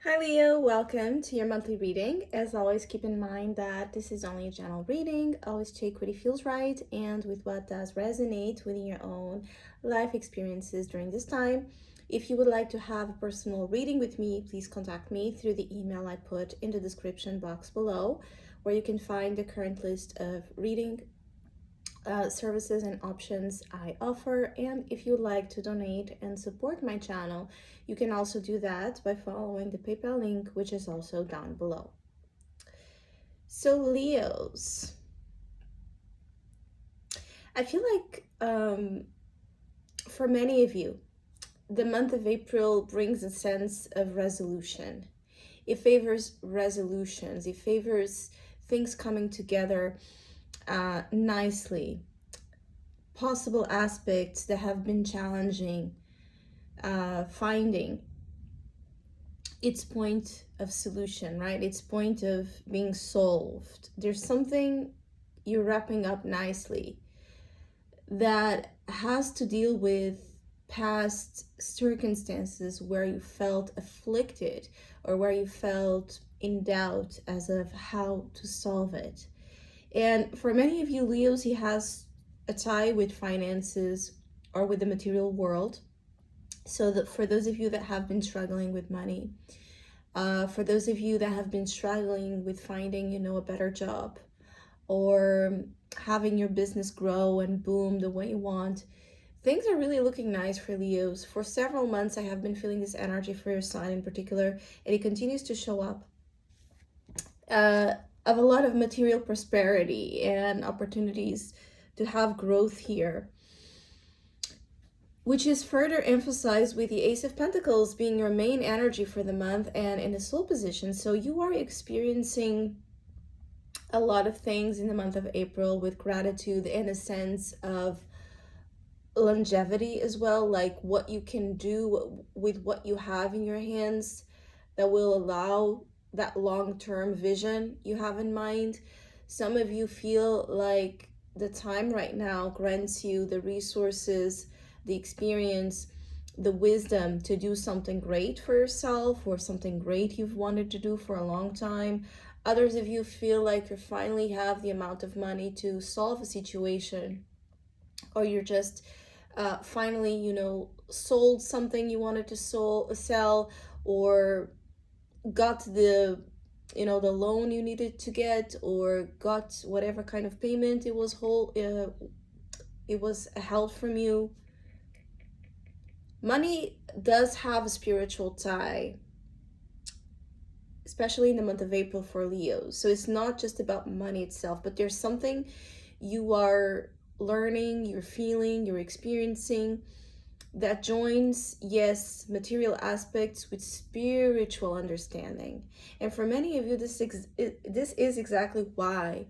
Hi Leo, welcome to your monthly reading. As always, keep in mind that this is only a general reading. Always check what it feels right and with what does resonate within your own life experiences during this time. If you would like to have a personal reading with me, please contact me through the email I put in the description box below, where you can find the current list of reading services and options I offer. And if you'd like to donate and support my channel, you can also do that by following the PayPal link, which is also down below. So Leos, I feel like for many of you, the month of April brings a sense of resolution. It favors resolutions. It favors things coming together nicely. Possible aspects that have been challenging, finding its point of solution, right? Its point of being solved. There's something you're wrapping up nicely that has to deal with past circumstances where you felt afflicted or where you felt in doubt as of how to solve it. And for many of you Leos, he has a tie with finances or with the material world. So that for those of you that have been struggling with money, for those of you that have been struggling with finding, a better job or having your business grow and boom the way you want, things are really looking nice for Leos. For several months, I have been feeling this energy for your sign in particular, and it continues to show up. Of a lot of material prosperity and opportunities to have growth here, which is further emphasized with the Ace of Pentacles being your main energy for the month and in a soul position. So you are experiencing a lot of things in the month of April with gratitude and a sense of longevity as well, like what you can do with what you have in your hands that will allow that long-term vision you have in mind. Some of you feel like the time right now grants you the resources, the experience, the wisdom to do something great for yourself or something great you've wanted to do for a long time. Others of you feel like you finally have the amount of money to solve a situation, or you're just finally, sold something you wanted to sell, or got the loan you needed to get, or got whatever kind of payment it was held from you. Money does have a spiritual tie, especially in the month of April for Leo. So it's not just about money itself, but there's something you are learning, you're feeling, you're experiencing that joins, yes, material aspects with spiritual understanding. And for many of you, this is exactly why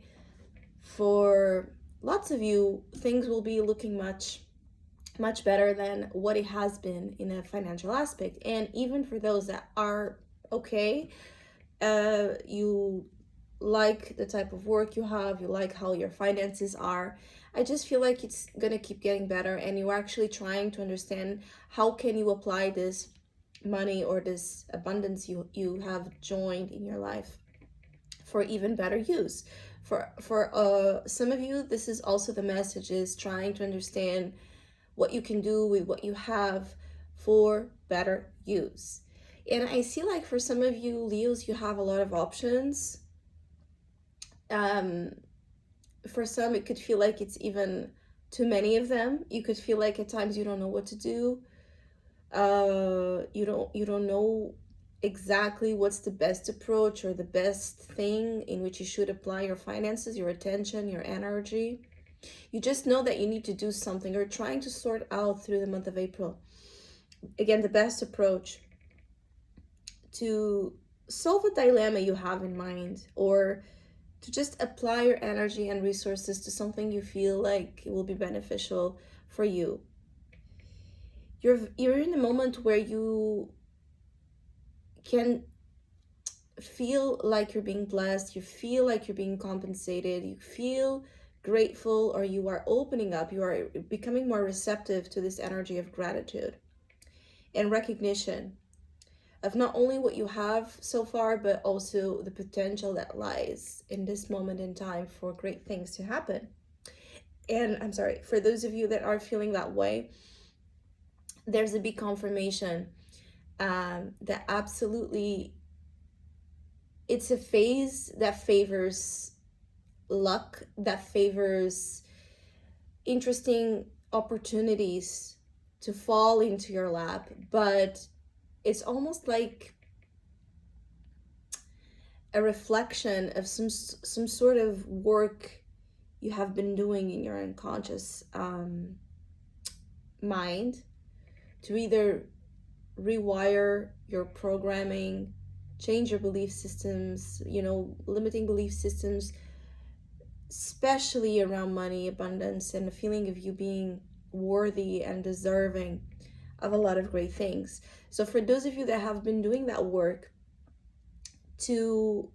for lots of you, things will be looking much better than what it has been in a financial aspect. And even for those that are okay, you like the type of work you have, you like how your finances are, I just feel like it's gonna keep getting better, and you're actually trying to understand how can you apply this money or this abundance you have joined in your life for even better use. For some of you, this is also the message, is trying to understand what you can do with what you have for better use. And I see, like, for some of you Leos, you have a lot of options. For some, it could feel like it's even too many of them. You could feel like at times you don't know what to do. You don't know exactly what's the best approach or the best thing in which you should apply your finances, your attention, your energy. You just know that you need to do something. You're trying to sort out through the month of April, again, the best approach to solve a dilemma you have in mind, or to just apply your energy and resources to something you feel like it will be beneficial for you. You're in a moment where you can feel like you're being blessed, you feel like you're being compensated, you feel grateful, or you are opening up, you are becoming more receptive to this energy of gratitude and recognition of not only what you have so far, but also the potential that lies in this moment in time for great things to happen. And I'm sorry, for those of you that are feeling that way, there's a big confirmation that absolutely it's a phase that favors luck, that favors interesting opportunities to fall into your lap, but it's almost like a reflection of some sort of work you have been doing in your unconscious mind to either rewire your programming, change your belief systems, limiting belief systems, especially around money, abundance, and a feeling of you being worthy and deserving of a lot of great things. So for those of you that have been doing that work to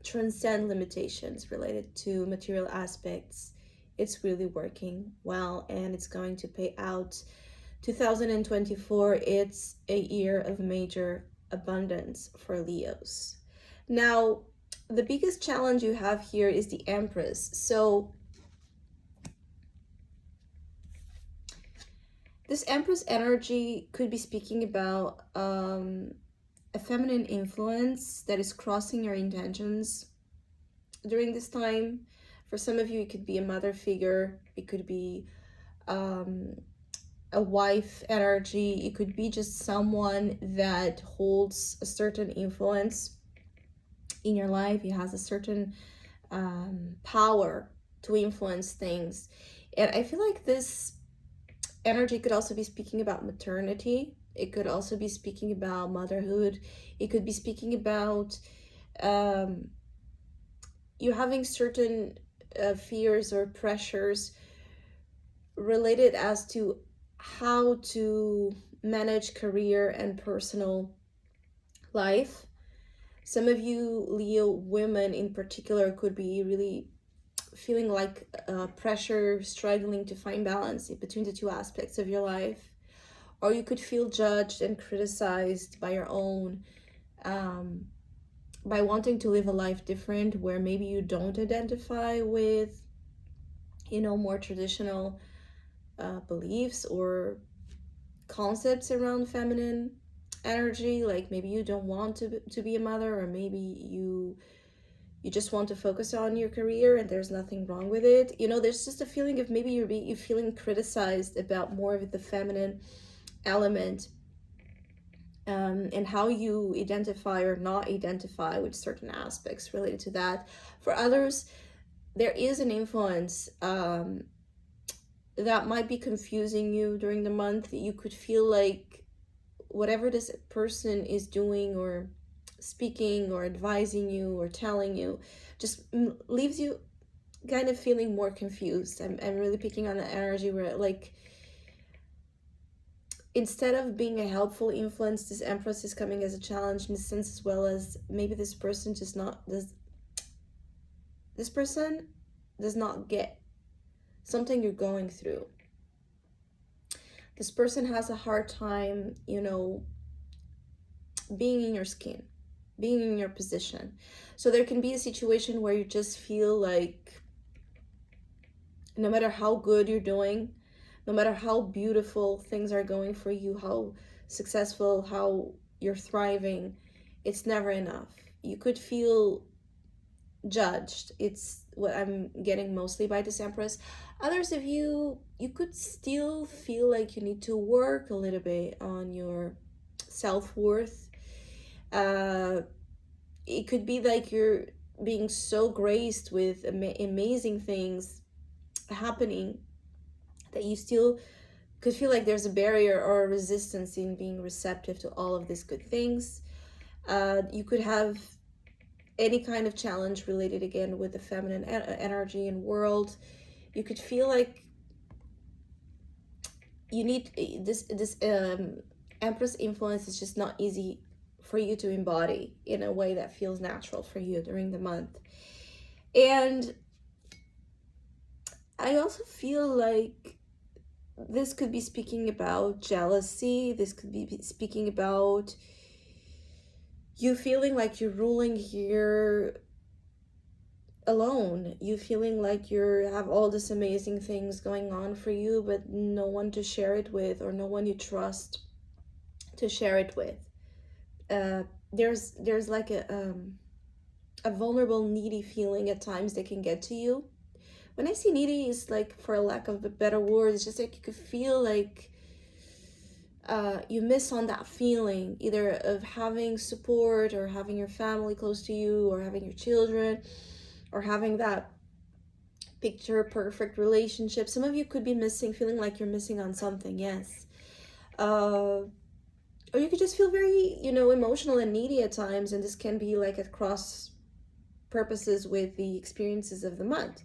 transcend limitations related to material aspects, it's really working well, and it's going to pay out. 2024, it's a year of major abundance for Leos. Now, the biggest challenge you have here is the Empress. So this Empress energy could be speaking about a feminine influence that is crossing your intentions during this time. For some of you, it could be a mother figure, it could be a wife energy, it could be just someone that holds a certain influence in your life. It has a certain power to influence things. And I feel like this energy could also be speaking about maternity. It could also be speaking about motherhood. It could be speaking about you having certain fears or pressures related as to how to manage career and personal life. Some of you Leo women in particular could be really feeling like pressure, struggling to find balance between the two aspects of your life. Or you could feel judged and criticized by your own, by wanting to live a life different where maybe you don't identify with, more traditional beliefs or concepts around feminine energy. Like maybe you don't want to be a mother, or maybe you just want to focus on your career, and there's nothing wrong with it. There's just a feeling of maybe you're feeling criticized about more of the feminine element, and how you identify or not identify with certain aspects related to that. For others, there is an influence that might be confusing you during the month. You could feel like whatever this person is doing or speaking or advising you or telling you just leaves you kind of feeling more confused. I'm really picking on the energy where, like, instead of being a helpful influence, this Empress is coming as a challenge in the sense, as well as maybe this person does not get something you're going through. This person has a hard time, being in your skin, being in your position. So there can be a situation where you just feel like no matter how good you're doing, no matter how beautiful things are going for you, how successful, how you're thriving, it's never enough. You could feel judged. It's what I'm getting mostly by this Empress. Others of you could still feel like you need to work a little bit on your self-worth. It could be like you're being so graced with amazing things happening that you still could feel like there's a barrier or a resistance in being receptive to all of these good things. You could have any kind of challenge related again with the feminine energy and world. You could feel like you need this Empress influence is just not easy for you to embody in a way that feels natural for you during the month. And I also feel like this could be speaking about jealousy. This could be speaking about You feeling like you're ruling here alone. You feeling like you have all this amazing things going on for you, but no one to share it with, or no one you trust to share it with. There's like a vulnerable, needy feeling at times that can get to you. When I say needy, is like, for a lack of a better word, it's just like you could feel like you miss on that feeling, either of having support, or having your family close to you, or having your children, or having that picture perfect relationship. Some of you could be missing, feeling like you're missing on something, yes. Or you could just feel very, emotional and needy at times, and this can be like at cross purposes with the experiences of the month.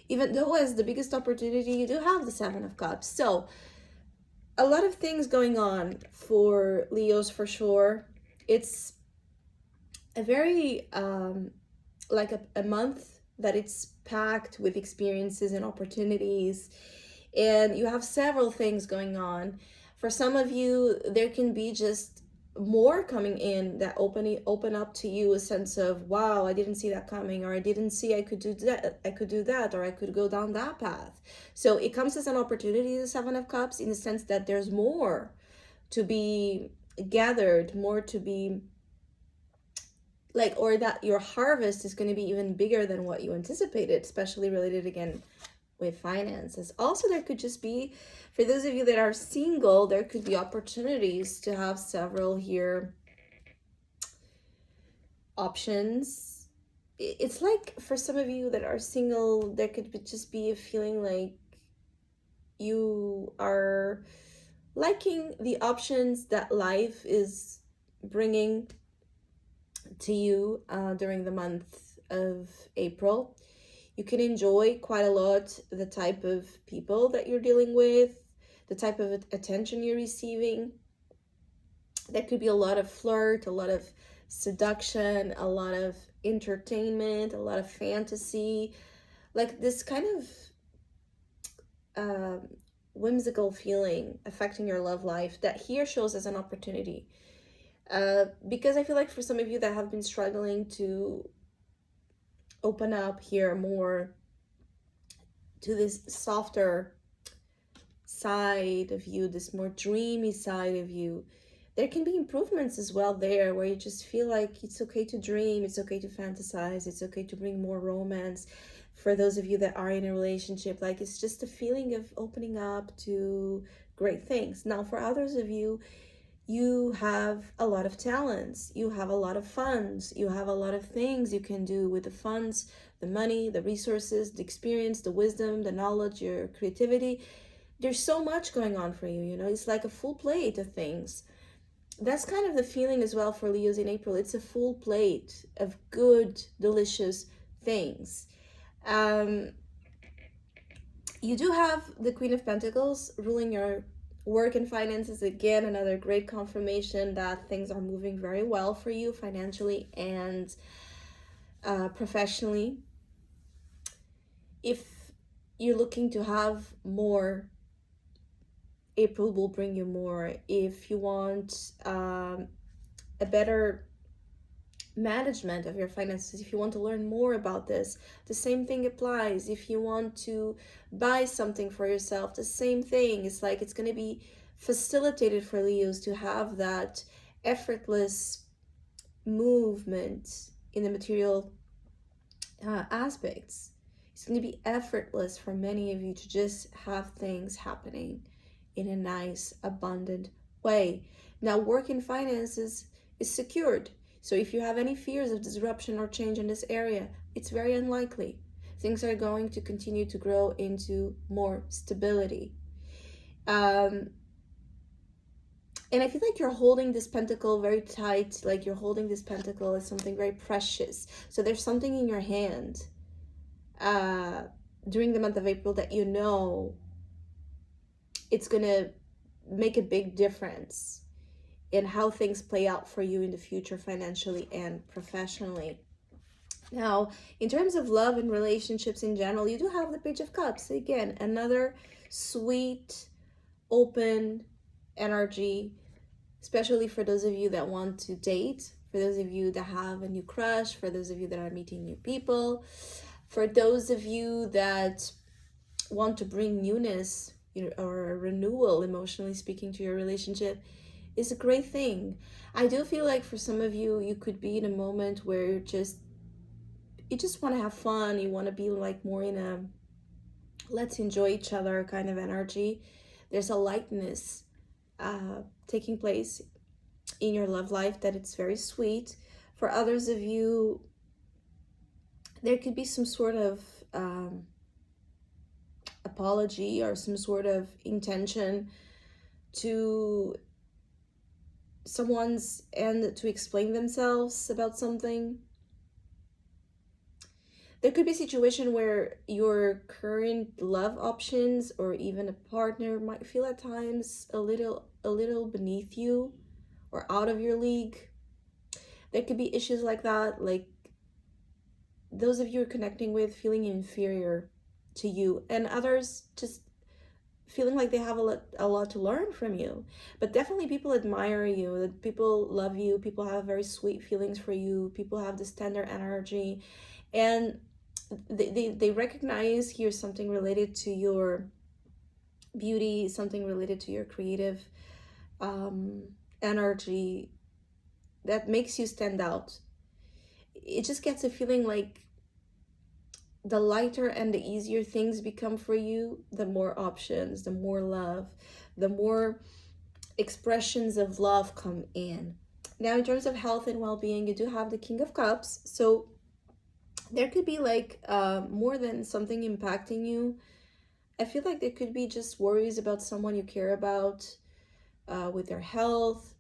Even though as the biggest opportunity, you do have the Seven of Cups. So a lot of things going on for Leos for sure. It's a very like a month that it's packed with experiences and opportunities, and you have several things going on. For some of you, there can be just more coming in that open up to you a sense of, wow, I didn't see that coming, or I didn't see I could do that, or I could go down that path. So it comes as an opportunity, the Seven of Cups, in the sense that there's more to be gathered, more to be like, or that your harvest is going to be even bigger than what you anticipated, especially related again with finances. Also, there could just be, for those of you that are single, there could be opportunities to have several here options. It's like, for some of you that are single, there could just be a feeling like you are liking the options that life is bringing to you during the month of April. You can enjoy quite a lot the type of people that you're dealing with, the type of attention you're receiving. There could be a lot of flirt, a lot of seduction, a lot of entertainment, a lot of fantasy, like this kind of whimsical feeling affecting your love life that here shows as an opportunity. Because I feel like for some of you that have been struggling to open up here more to this softer side of you, this more dreamy side of you, there can be improvements as well there, where you just feel like it's okay to dream, it's okay to fantasize, it's okay to bring more romance. For those of you that are in a relationship, like, it's just a feeling of opening up to great things. Now, for others of you, you have a lot of talents, you have a lot of funds, you have a lot of things you can do with the funds, the money, the resources, the experience, the wisdom, the knowledge, your creativity. There's so much going on for you, it's like a full plate of things. That's kind of the feeling as well for Leos in April. It's a full plate of good, delicious things. You do have the Queen of Pentacles ruling your work and finances. Again, another great confirmation that things are moving very well for you financially and professionally. If you're looking to have more, April will bring you more. If you want a better management of your finances, if you want to learn more about this, the same thing applies. If you want to buy something for yourself, the same thing. It's like it's going to be facilitated for Leos to have that effortless movement in the material aspects. It's going to be effortless for many of you to just have things happening in a nice, abundant way. Now, work and finances is secured. So if you have any fears of disruption or change in this area, it's very unlikely. Things are going to continue to grow into more stability. And I feel like you're holding this pentacle very tight, like you're holding this pentacle as something very precious. So there's something in your hand during the month of April that it's going to make a big difference in how things play out for you in the future, financially and professionally. Now, in terms of love and relationships in general, you do have the Page of Cups. Again, another sweet, open energy, especially for those of you that want to date. For those of you that have a new crush, for those of you that are meeting new people, for those of you that want to bring newness, or a renewal, emotionally speaking, to your relationship, is a great thing. I do feel like for some of you, you could be in a moment where you just want to have fun. You want to be like more in a let's enjoy each other kind of energy. There's a lightness taking place in your love life that it's very sweet. For others of you, there could be some sort of apology or some sort of intention to someone's end to explain themselves about something. There could be a situation where your current love options or even a partner might feel at times a little beneath you or out of your league. There could be issues like that, like those of you are connecting with feeling inferior to you, and others just feeling like they have a lot to learn from you. But definitely people admire you, that people love you, people have very sweet feelings for you, people have this tender energy, and they recognize here something related to your beauty, something related to your creative energy that makes you stand out. It just gets a feeling like the lighter and the easier things become for you, the more options, the more love, the more expressions of love come in. Now, in terms of health and well-being, you do have the King of Cups. So there could be like more than something impacting you. I feel like there could be just worries about someone you care about with their health.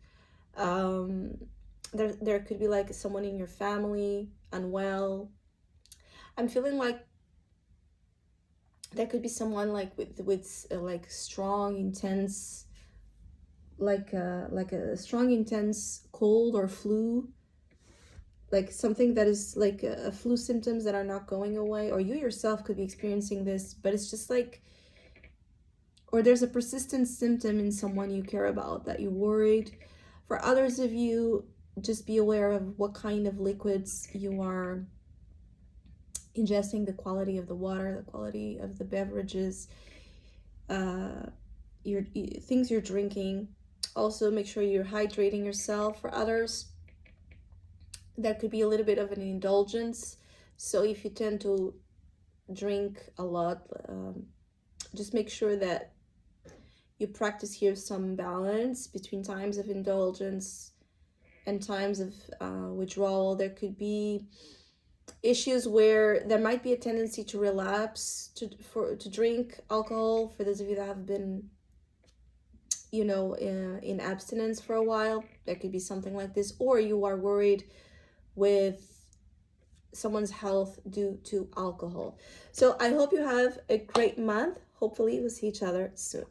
There could be like someone in your family unwell. I'm feeling like there could be someone like with like strong, intense, like a strong, intense cold or flu, like something that is like a flu symptoms that are not going away, or you yourself could be experiencing this, but it's just like, or there's a persistent symptom in someone you care about that you're worried. For others of you, just be aware of what kind of liquids you are ingesting, the quality of the water, the quality of the beverages, your things you're drinking. Also, make sure you're hydrating yourself. For others, that could be a little bit of an indulgence. So if you tend to drink a lot, just make sure that you practice here some balance between times of indulgence and times of withdrawal. There could be issues where there might be a tendency to relapse to drink alcohol. For those of you that have been in abstinence for a while, there could be something like this, or you are worried with someone's health due to alcohol. So I hope you have a great month. Hopefully we'll see each other soon.